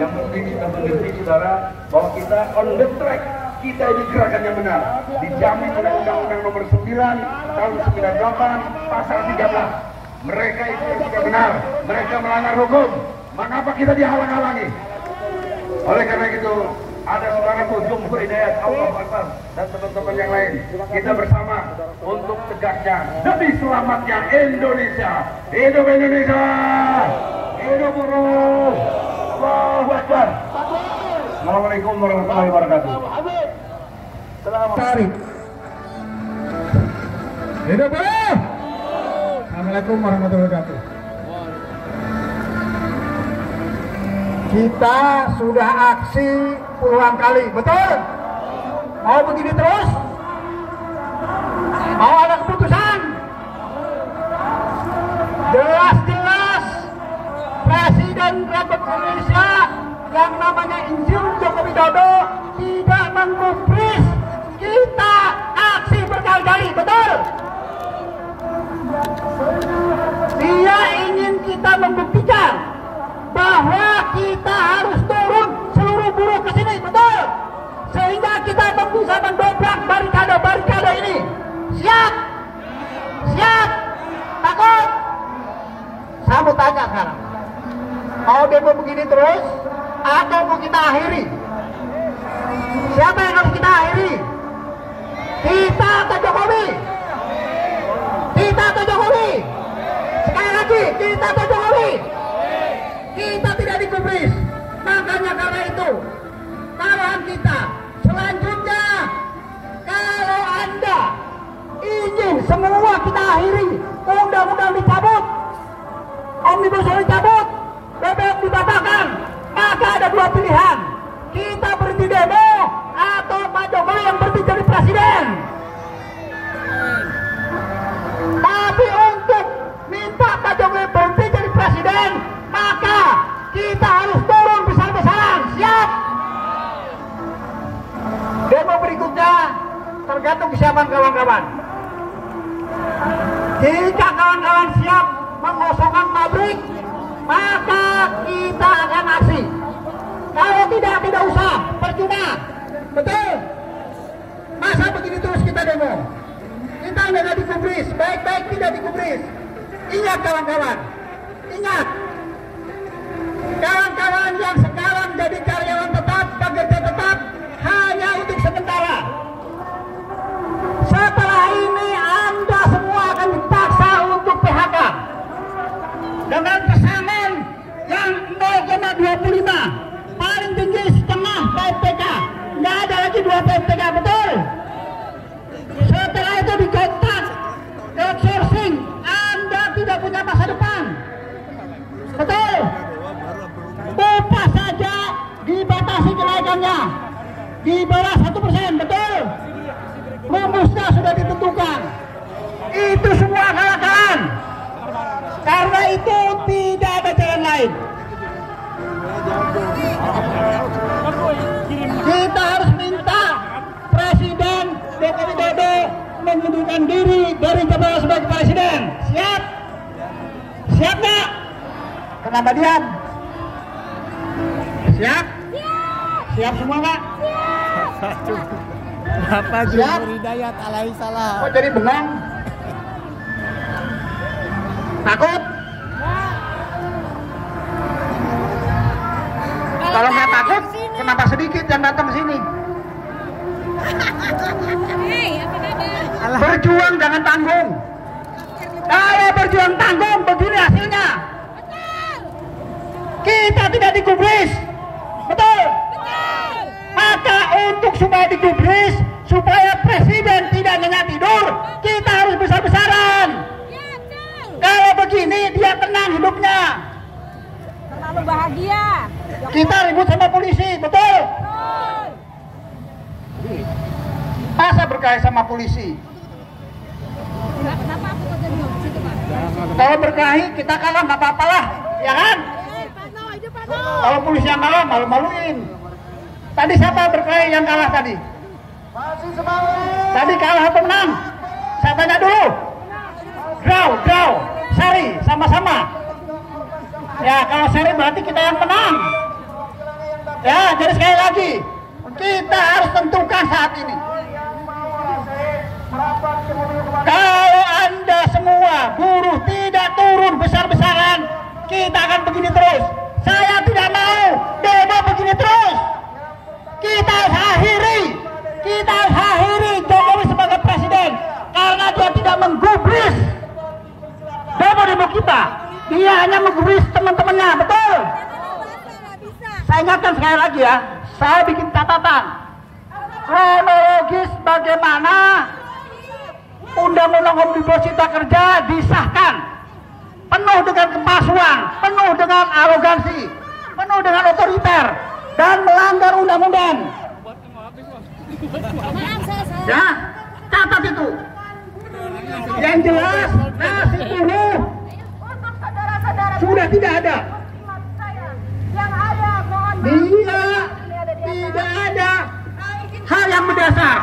Yang penting kita mengerti saudara bahwa kita on the track. Kita ini gerakan yang benar. Dijamin oleh Undang-Undang Nomor 9 tahun 98 pasal 13. Mereka itu yang tidak benar. Mereka melanggar hukum. Mengapa kita dihalang-halangi? Oleh karena itu, ada saudaraku Jumhur Hidayat, Allahu Akbar, dan teman-teman yang lain. Kita bersama untuk tegaknya demi selamatnya Indonesia. Hidup Indonesia! Hidup buruh! Allahu Akbar! Assalamualaikum warahmatullahi wabarakatuh. Selamat hari. Hidup buruh! Assalamualaikum warahmatullahi wabarakatuh. Kita sudah aksi puluhan kali, betul? Mau begini terus? Mau ada keputusan? Jelas-jelas Presiden Republik Indonesia yang namanya Insinyur Joko Widodo tidak menggubris kita aksi berkali-kali, betul? Dia ingin kita membuktikan bahwa kita harus turun seluruh buruh ke sini, betul? Sehingga kita bisa mendobrak barikade ini. Siap? Siap? Takut? Saya mau tanya sekarang, mau demo begini terus atau mau kita akhiri? Siapa yang harus kita akhiri? Kita atau Jokowi? Kita atau Jokowi? Sekali lagi, kita atau Jokowi? Kita tidak digubris. Makanya karena itu taruhan kita selanjutnya, kalau Anda ingin semua kita akhiri, undang-undang dicabut, Omnibus Law dicabut, BBM dibatalkan, maka ada dua pilihan: kita berhenti demo atau Pak Jokowi yang berhenti jadi presiden. Tapi untuk minta Pak Jokowi berhenti jadi presiden, maka kita harus turun besar-besaran. Siap? Demo berikutnya tergantung kesiapan kawan-kawan. Jika kawan-kawan siap mengosongkan pabrik, maka kita akan aksi. Kalau tidak usah, percuma. Betul? Masa begini terus kita demo? Kita tidak digubris, baik-baik tidak digubris. Ingat kawan-kawan, ingat, kawan-kawan yang sekarang jadi karyawan tetap, pekerja tetap, hanya untuk sementara. Setelah ini Anda semua akan dipaksa untuk PHK dengan pesangon yang 0,25, paling tinggi setengah PPK, nggak ada lagi 2 PPK, betul? Setelah itu dikontrak outsourcing, Anda tidak punya masa depan, betul? Upah saja dibatasi kenaikannya di bawah 1%, betul? Rumusnya sudah ditentukan. Itu semua akal-akalan. Karena itu tidak ada jalan lain. Kita harus minta Presiden Joko Widodo mengundurkan diri dari jabatan sebagai presiden. Siap? Siap nggak? Kenapa diam? Siap? Siap semua nggak? Bapak Jumhur Hidayat alaihissalam. Kok jadi benang? Takut? Kalau nggak takut, kenapa sedikit yang datang ke sini? Berjuang jangan tanggung. Kalau berjuang tanggung, begini hasilnya. Kita tidak digubris, betul? Maka untuk supaya digubris, supaya presiden tidak nyenyak tidur, kita harus besar-besaran. Kalau begini dia tenang hidupnya. Terlalu bahagia. Kita ribut sama polisi, betul? Masa berkelahi sama polisi? Kalau berkelahi kita kalah nggak apa-apalah, ya kan? Kalau polisi yang kalah malu-maluin. Tadi siapa berkelahi yang kalah tadi? Tadi kalah atau menang? Saya tanya dulu. Draw, seri, sama-sama. Ya kalau seri berarti kita yang menang. Ya, jadi sekali lagi kita harus tentukan saat ini. Kalau Anda semua buruh tidak turun besar-besaran, kita akan begini terus. Saya tidak mau demo begini terus. Kita harus akhiri Jokowi sebagai presiden karena dia tidak menggubris demo kita. Dia hanya menggubris teman-temannya, betul? Saya ingatkan sekali lagi ya, saya bikin catatan kronologis bagaimana Undang-Undang Omnibus Cipta Kerja disahkan penuh dengan kepalsuan, penuh dengan arogansi, penuh dengan otoriter dan melanggar undang-undang. Ya, catat itu. Yang jelas nasib buruh sudah tidak ada. Tidak ada hal yang mendasar.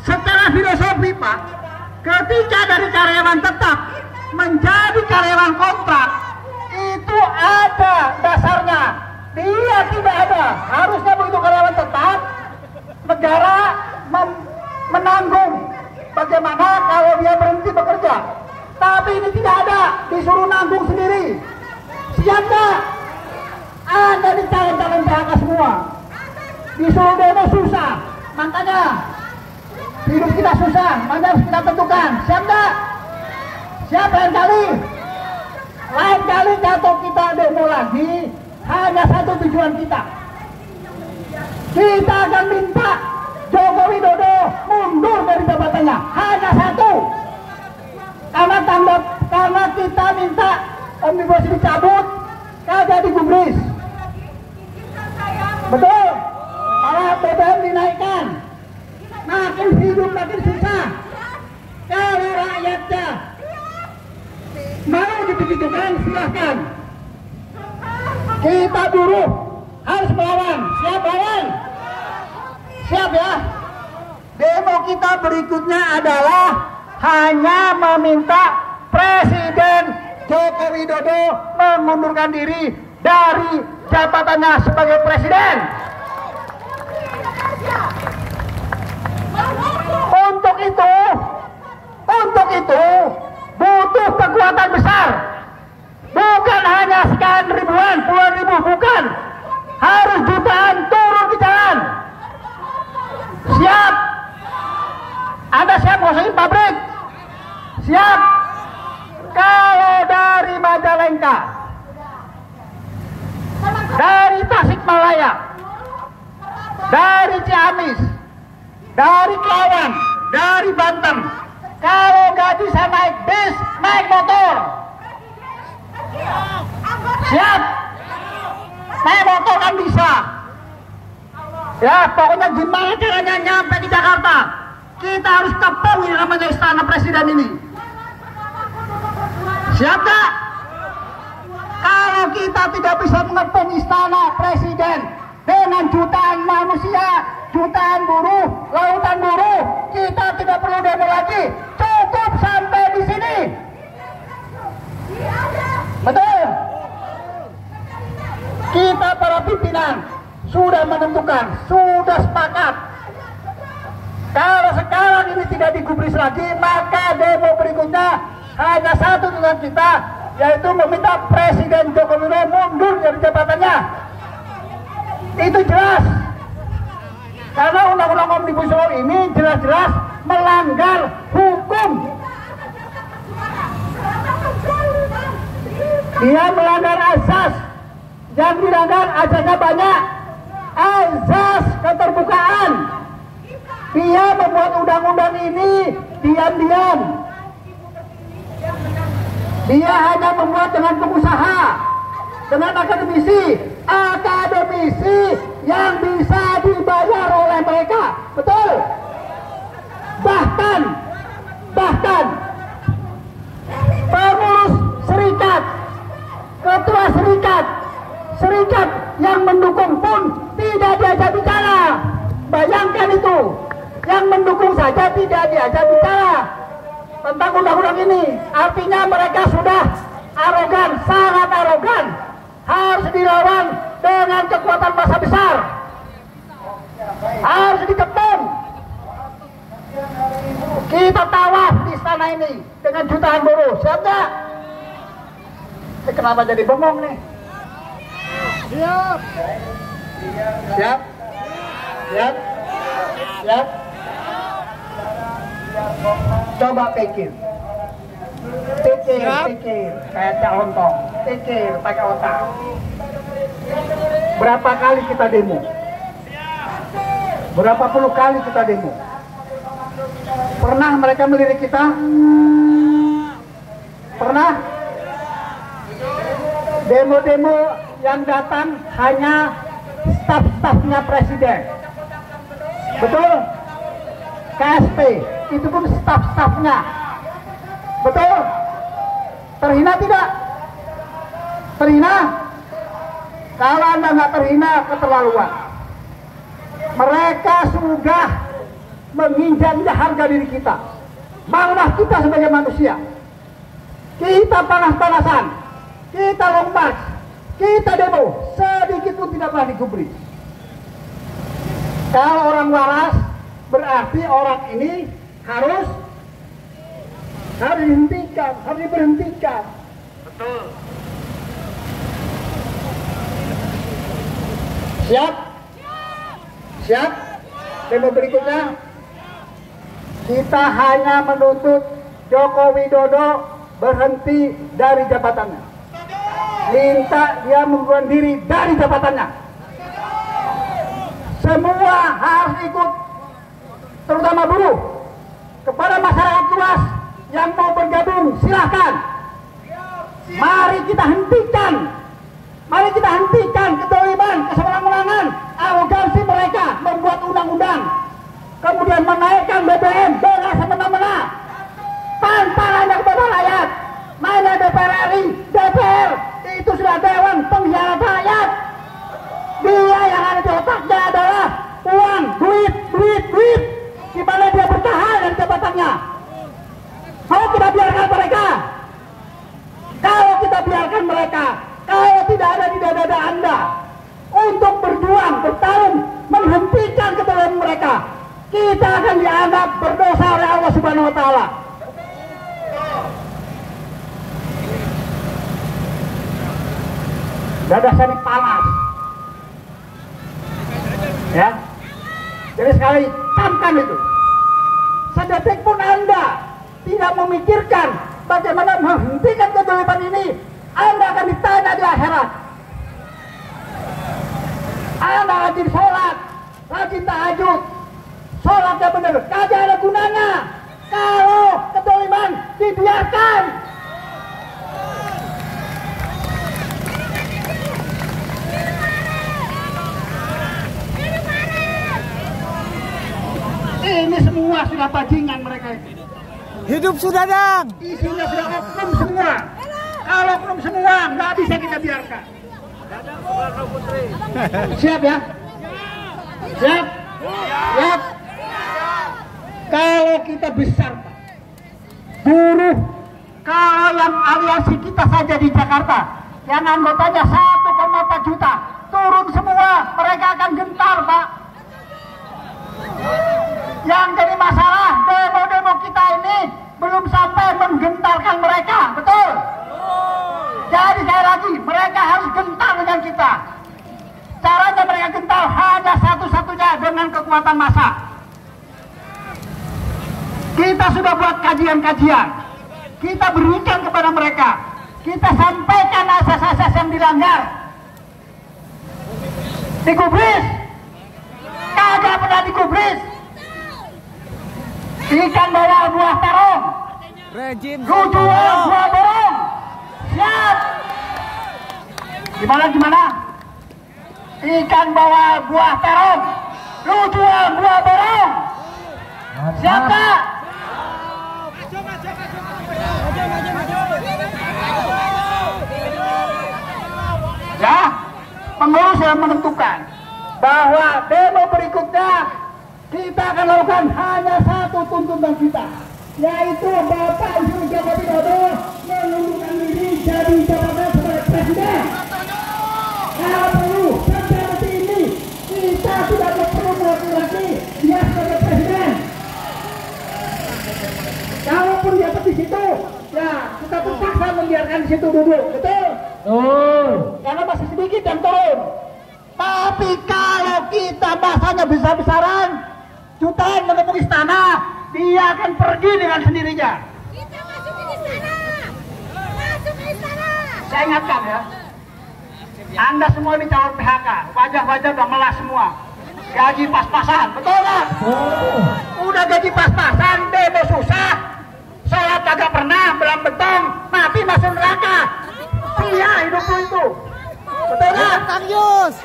Secara filosofi Pak, ketika dari karyawan tetap menjadi karyawan kontrak, itu ada dasarnya. Dia tidak ada. Harusnya begitu karyawan tetap, negara menanggung bagaimana kalau dia berhenti bekerja. Tapi ini tidak ada, disuruh nanggung sendiri. Siap gak? Anda di calon-calon PHK semua. Disuruh demo susah. Makanya hidup kita susah, makanya harus kita tentukan. Siap gak? Siap lain kali? Lain kali jatuh kita demo lagi, hanya satu tujuan kita. Kita akan minta Joko Widodo mundur dari jabatannya. Hanya satu. Karena kita minta Omnibus dicabut, kagak digubris. Betul? Malah BBM dinaikkan. Makin hidup makin susah. Kalau rakyatnya mau dibegitukan, silahkan. Kita buruh harus melawan. Siap lawan? Siap ya? Demo kita berikutnya adalah hanya meminta Presiden Joko Widodo mengundurkan diri dari jabatannya sebagai presiden. Untuk itu butuh kekuatan besar. Bukan hanya sekian ribuan, puluhan ribu, bukan. Harus jutaan turun ke jalan. Siap? Anda siap ngurusin pabrik? Siap? Kalau dari Majalengka, dari Tasikmalaya, dari Ciamis, dari Klaten, dari Banten, kalau nggak bisa naik bis, naik motor. Siap? Naik motor kan bisa. Ya, pokoknya gimana caranya nyampe di Jakarta. Kita harus kepung ini namanya Istana Presiden ini. Siap gak? Kalau kita tidak bisa mengepung Istana Presiden dengan jutaan manusia, jutaan buruh, lautan buruh, kita tidak perlu demo lagi. Cukup sampai di sini. Betul? Kita para pimpinan sudah menentukan, sudah sepakat. Kalau sekarang ini tidak digubris lagi, maka demo berikutnya hanya satu tujuan kita, yaitu meminta Presiden Joko Widodo mundur dari jabatannya. Itu jelas. Karena Undang-Undang Omnibus Law ini jelas-jelas melanggar hukum. Dia melanggar azas. Yang dilanggar azasnya banyak. Azas keterbukaan. Dia membuat undang-undang ini diam-diam. Dia hanya membuat dengan pengusaha, dengan akademisi yang bisa dibayar oleh mereka. Betul? Bahkan pengurus serikat, ketua serikat yang mendukung pun tidak diajak bicara. Bayangkan itu, yang mendukung saja tidak diajak bicara tentang undang-undang ini. Artinya mereka sudah arogan, sangat arogan. Harus dilawan dengan kekuatan massa besar. jutaan buruh. Siap nggak? Kenapa jadi bengong nih? Siap. Siap? Siap? Siap? Coba pikir. Pikir. Kayak Cak Ontong. Pikir, pakai otak. Berapa kali kita demo? Berapa puluh kali kita demo? Pernah mereka melirik kita? Pernah? Demo-demo yang datang hanya staf-stafnya presiden. Betul? KSP, itu pun staf-stafnya. Betul? Terhina tidak? Terhina? Kalau Anda nggak terhina, keterlaluan. Mereka sudah menginjak-injak harga diri kita. Malah kita sebagai manusia. Kita panas-panasan, kita long march, kita demo, sedikit pun tidak pernah digubris. Kalau orang waras, berarti orang ini harus dihentikan, harus diberhentikan. Betul. Siap? Siap? Demo berikutnya. Kita hanya menuntut Joko Widodo berhenti dari jabatannya. Minta dia mengundurkan diri dari jabatannya. Semua harus ikut, terutama buruh. Kepada masyarakat luas yang mau bergabung, silahkan. Mari kita hentikan. Mari kita hentikan kedoliman, kesemena-menangan, arogansi mereka membuat undang-undang, kemudian menaikkan BBM dengan semena-mena tanpa nanya kepada rakyat. Nanya DPR RI, DPR itu sudah dewan pengkhianat rakyat. Dia yang ada di otaknya adalah uang, duit. Di mana dia bertahan dari jabatannya. Mau kita biarkan mereka? Kalau kita biarkan mereka, kalau tidak ada di dada Anda untuk berjuang, bertarung, menghentikan kedoliman mereka, kita akan dianggap berdosa oleh Allah Subhanahu wa Ta'ala. Dada saya panas. Ya. Jadi sekali camkan itu. Sedetik pun Anda tidak memikirkan bagaimana menghentikan kedoliman ini, Anda akan ditanya di akhirat. Anda rajin sholat, rajin tahajud, sholatnya benar, kagak ada gunanya kalau kedoliman dibiarkan. Ini semua sudah bajingan mereka itu. Hidup Sudadang. Isinya sudah oknum semua. Kalau oknum semua nggak bisa kita biarkan. Siap ya? Siap? Siap? Kalau kita besar, Pak, buruh, kalau yang aliansi kita saja di Jakarta, yang anggotanya 1,4 juta, turun semua, mereka akan gentar, Pak. Yang jadi masalah, demo-demo kita ini belum sampai menggentarkan mereka, betul? Jadi sekali lagi, mereka harus gentar dengan kita. Caranya mereka gentar hanya satu-satunya dengan kekuatan massa. Kita sudah buat kajian-kajian, kita berikan kepada mereka, kita sampaikan asas-asas yang dilanggar. Digubris, kagak pernah digubris. Ikan bawa buah terong, Rejim jual buah borong. Siap. Gimana? Ikan bawa buah terong, lu jual buah borong. Siap tak? Ya, pengurus sudah menentukan bahwa demo berikutnya kita akan lakukan hanya satu tuntutan kita, yaitu Bapak Joko Widodo mengundurkan diri dari jabatan sebagai presiden. Kalau perlu sampai detik ini kita tidak perlu lagi dia sebagai presiden. Kalaupun dia di situ, ya duduk, betul? Karena masih sedikit yang turun. Tapi kalau kita bahasanya besar-besaran, jutaan menemui istana, dia akan pergi dengan sendirinya. Kita masuk ke istana. Masuk ke istana. Saya ingatkan ya, Anda semua ini calon PHK, wajah-wajah udah melas semua. Gaji pas-pasan, betul nggak? Udah gaji pas-pasan, demo susah, sholat kagak pernah, belang betong, mati masuk neraka. Sia hidup lu itu, betul nggak? Kang Yus.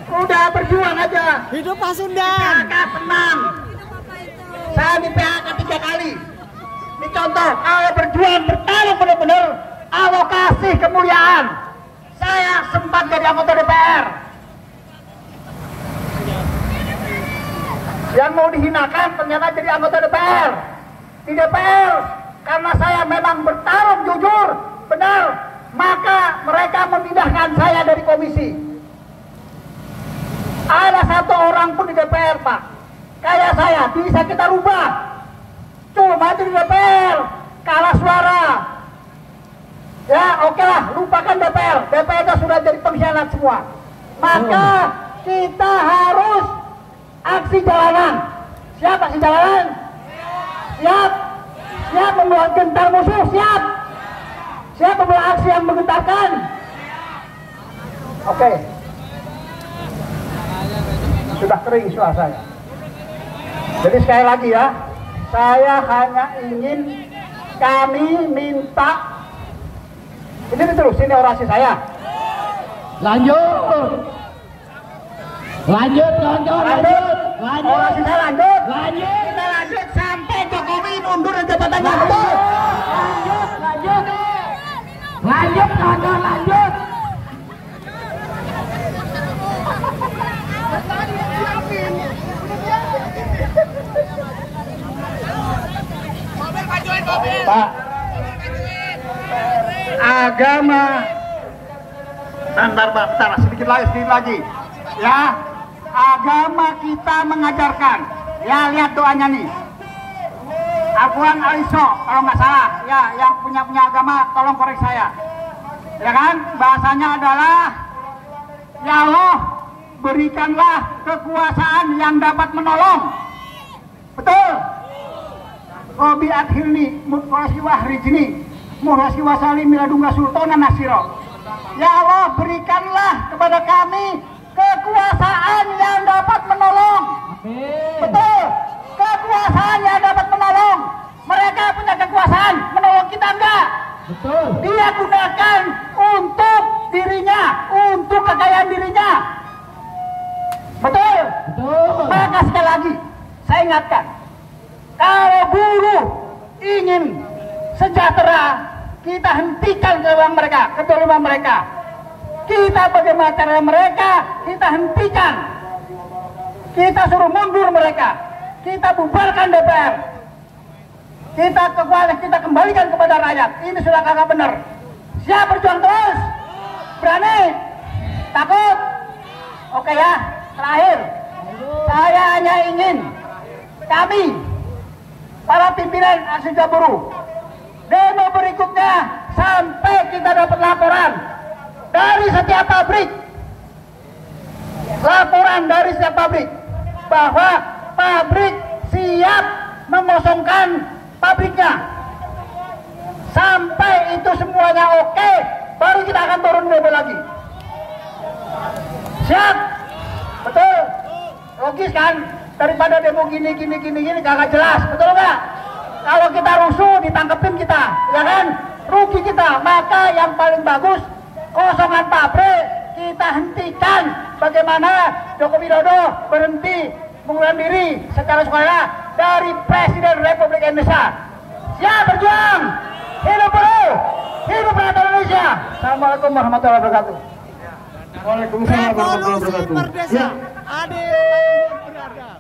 Udah berjuang aja. Hidup Pasundan. PHK tenang. Saya di PHK 3 kali. Ini contoh, kalau berjuang bertarung benar-benar, Allah kasih kemuliaan. Saya sempat jadi anggota DPR. Yang mau dihinakan ternyata jadi anggota DPR. Di DPR, karena saya memang bertarung jujur, benar, maka mereka memindahkan saya dari komisi. Ada satu orang pun di DPR, Pak, kayak saya, bisa kita rubah. Cuma itu di DPR, kalah suara. Ya oke lah, lupakan DPR. DPR itu sudah jadi pengkhianat semua. Maka kita harus aksi jalanan. Siap aksi jalanan? Siap? Siap membawa gentar musuh? Siap? Siap membawa aksi yang menggentarkan? Oke. Sudah kering suara saya. Jadi sekali lagi ya, saya hanya ingin, kami minta, ini terus, ini orasi saya. Lanjut. Orasi saya lanjut. Kita lanjut sampai Jokowi mundur dari jabatannya, betul? Lanjut. Pak, agama, bentar, sedikit lagi, ya, agama kita mengajarkan, ya lihat doanya nih, Afwan Aliso, kalau nggak salah, ya, yang punya agama, tolong korek saya, ya kan, bahasanya adalah, ya Allah, berikanlah kekuasaan yang dapat menolong, betul? Robi adhilni mutfasi wahrijni muhasi wasali miladunga sultana nasiro. Ya Allah, berikanlah kepada kami kekuasaan yang dapat menolong. Betul, kekuasaan yang dapat menolong. Mereka punya kekuasaan, menolong kita enggak? Betul. Dia gunakan untuk dirinya, untuk kekayaan dirinya. Betul. Maka sekali lagi saya ingatkan, kalau buruh ingin sejahtera, kita hentikan kedoliman mereka. Kita bagaimana cara mereka, kita hentikan. Kita suruh mundur mereka. Kita bubarkan DPR. Kita kembalikan kepada rakyat. Ini sudah kagak benar. Siap berjuang terus? Berani? Takut? Oke ya, terakhir. Saya hanya ingin kami, para pimpinan aksi buruh, demo berikutnya sampai kita dapat laporan dari setiap pabrik, bahwa pabrik siap mengosongkan pabriknya. Sampai itu semuanya oke, baru kita akan turun demo lagi. Siap? Betul? Logis kan? Daripada demo gini kagak jelas, betul nggak? Kalau kita rusuh ditangkepin kita, ya kan? Rugi kita. Maka yang paling bagus, kosongan pabrik kita hentikan. Bagaimana Joko Widodo berhenti mengundurkan diri secara sukarela dari Presiden Republik Indonesia. Siap berjuang, hidup buruh, hidup rakyat Indonesia. Assalamualaikum warahmatullahi wabarakatuh. Waalaikumsalam warahmatullahi wabarakatuh.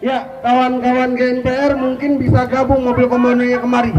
Ya, kawan-kawan GNPR mungkin bisa gabung mobil komando kemari.